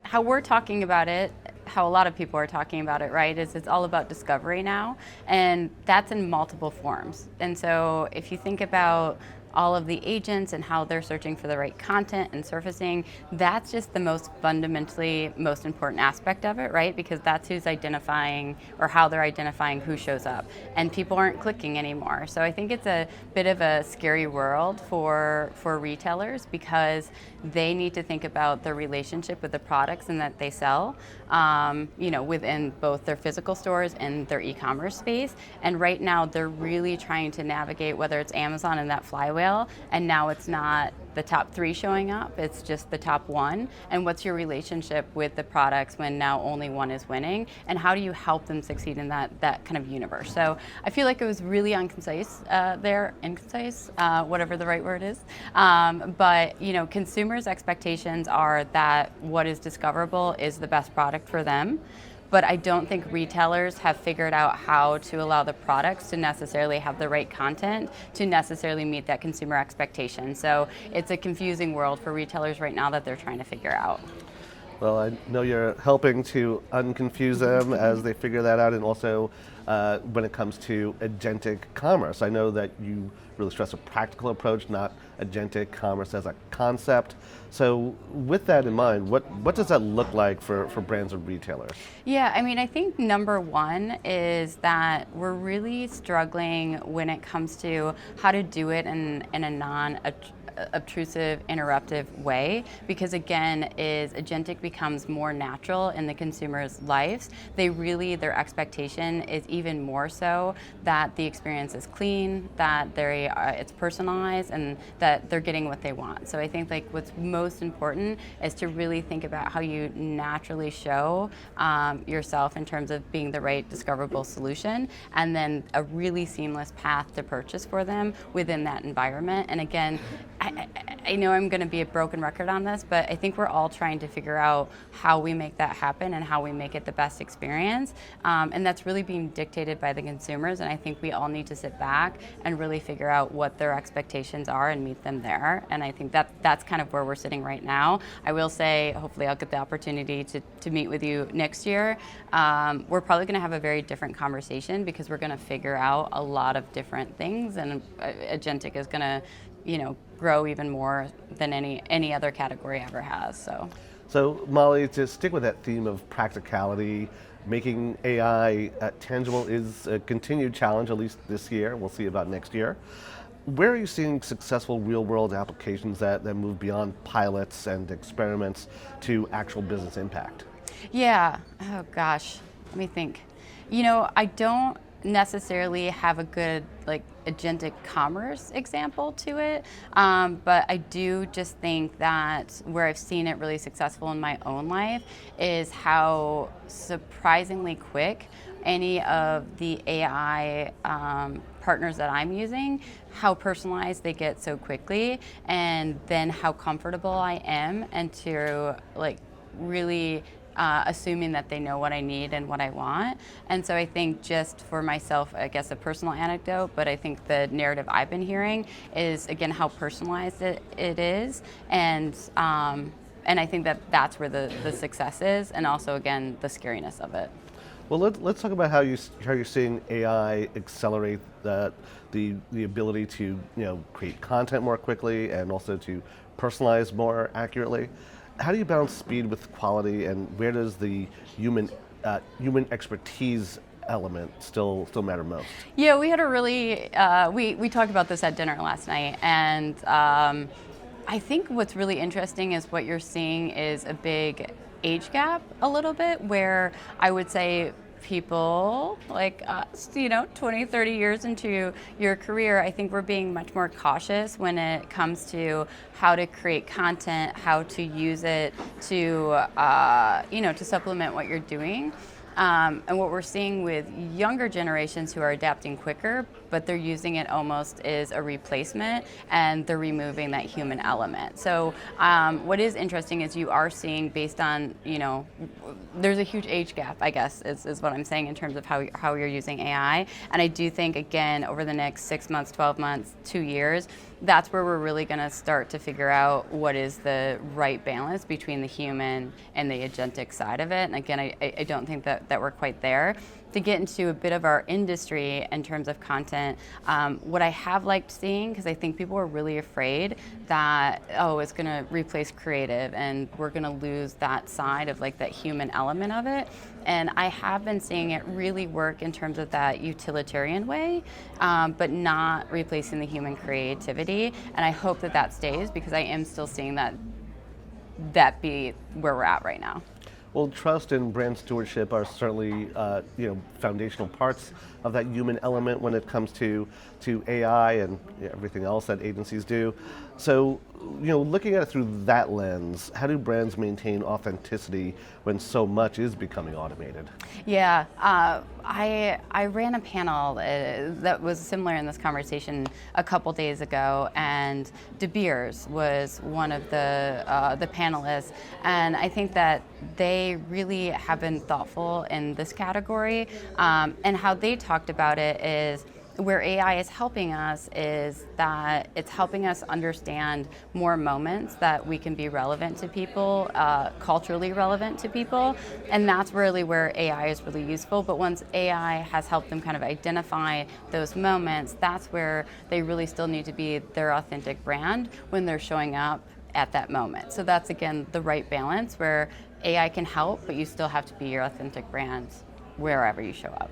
how we're talking about it, how a lot of people are talking about it, right, is it's all about discovery now, and that's in multiple forms. And so if you think about all of the agents and how they're searching for the right content and surfacing, that's just the most fundamentally most important aspect of it, right? Because that's who's identifying or how they're identifying who shows up. And people aren't clicking anymore. So I think it's a bit of a scary world for retailers because they need to think about their relationship with the products and that they sell, within both their physical stores and their e-commerce space. And right now they're really trying to navigate whether it's Amazon and that flywheel, and now it's not the top 3 showing up, it's just the top 1. And what's your relationship with the products when now only one is winning? And how do you help them succeed in that kind of universe? So I feel like it was really inconcise, whatever the right word is. But consumers' expectations are that what is discoverable is the best product for them. But I don't think retailers have figured out how to allow the products to necessarily have the right content to necessarily meet that consumer expectation. So it's a confusing world for retailers right now that they're trying to figure out. Well, I know you're helping to unconfuse them as they figure that out, and also when it comes to agentic commerce. I know that you really stress a practical approach, not agentic commerce as a concept. So with that in mind, what does that look like for brands and retailers? Yeah, I think number one is that we're really struggling when it comes to how to do it in a non-obtrusive, interruptive way, because again, as agentic becomes more natural in the consumer's lives, their expectation is even more so that the experience is clean, that it's personalized, and that they're getting what they want. So I think what's most important is to really think about how you naturally show yourself in terms of being the right discoverable solution, and then a really seamless path to purchase for them within that environment. And again, I know I'm going to be a broken record on this, but I think we're all trying to figure out how we make that happen and how we make it the best experience. And that's really being dictated by the consumers. And I think we all need to sit back and really figure out what their expectations are and meet them there. And I think that's kind of where we're sitting right now. I will say, hopefully I'll get the opportunity to meet with you next year. We're probably going to have a very different conversation because we're going to figure out a lot of different things, and agentic is going to grow even more than any other category ever has. So Molly, to stick with that theme of practicality, making AI tangible is a continued challenge, at least this year. We'll see about next year. Where are you seeing successful real-world applications that move beyond pilots and experiments to actual business impact? Yeah. Oh gosh. Let me think. I don't necessarily have a good agentic commerce example to it, but I do just think that where I've seen it really successful in my own life is how surprisingly quick any of the AI partners that I'm using, how personalized they get so quickly, and then how comfortable I am, and to really assuming that they know what I need and what I want. And so I think just for myself, I guess a personal anecdote, but I think the narrative I've been hearing is, again, how personalized it is. And I think that's where the success is, and also, again, the scariness of it. Well, let's talk about how you're seeing AI accelerate the ability to create content more quickly and also to personalize more accurately. How do you balance speed with quality, and where does the human expertise element still matter most? Yeah, we had a really we talked about this at dinner last night, and I think what's really interesting is what you're seeing is a big age gap a little bit, where I would say people like us, 20, 30 years into your career, I think we're being much more cautious when it comes to how to create content, how to use it to, to supplement what you're doing. And what we're seeing with younger generations who are adapting quicker, but they're using it almost as a replacement, and they're removing that human element. So what is interesting is you are seeing, based on, there's a huge age gap, I guess, is what I'm saying in terms of how you're using AI. And I do think, again, over the next 6 months, 12 months, 2 years, that's where we're really going to start to figure out what is the right balance between the human and the agentic side of it. And again, I don't think that we're quite there. To get into a bit of our industry in terms of content, what I have liked seeing, because I think people are really afraid that, it's going to replace creative and we're going to lose that side of like that human element of it. And I have been seeing it really work in terms of that utilitarian way, but not replacing the human creativity. And I hope that that stays, because I am still seeing that be where we're at right now. Well, trust and brand stewardship are certainly, foundational parts of that human element when it comes to AI and everything else that agencies do. So, looking at it through that lens, how do brands maintain authenticity when so much is becoming automated? Yeah, I ran a panel that was similar in this conversation a couple days ago, and De Beers was one of the panelists, and I think that they really have been thoughtful in this category, and how they talked about it is, where AI is helping us is that it's helping us understand more moments that we can be relevant to people, culturally relevant to people, and that's really where AI is really useful. But once AI has helped them kind of identify those moments, that's where they really still need to be their authentic brand when they're showing up at that moment. So that's, again, the right balance where AI can help, but you still have to be your authentic brand wherever you show up.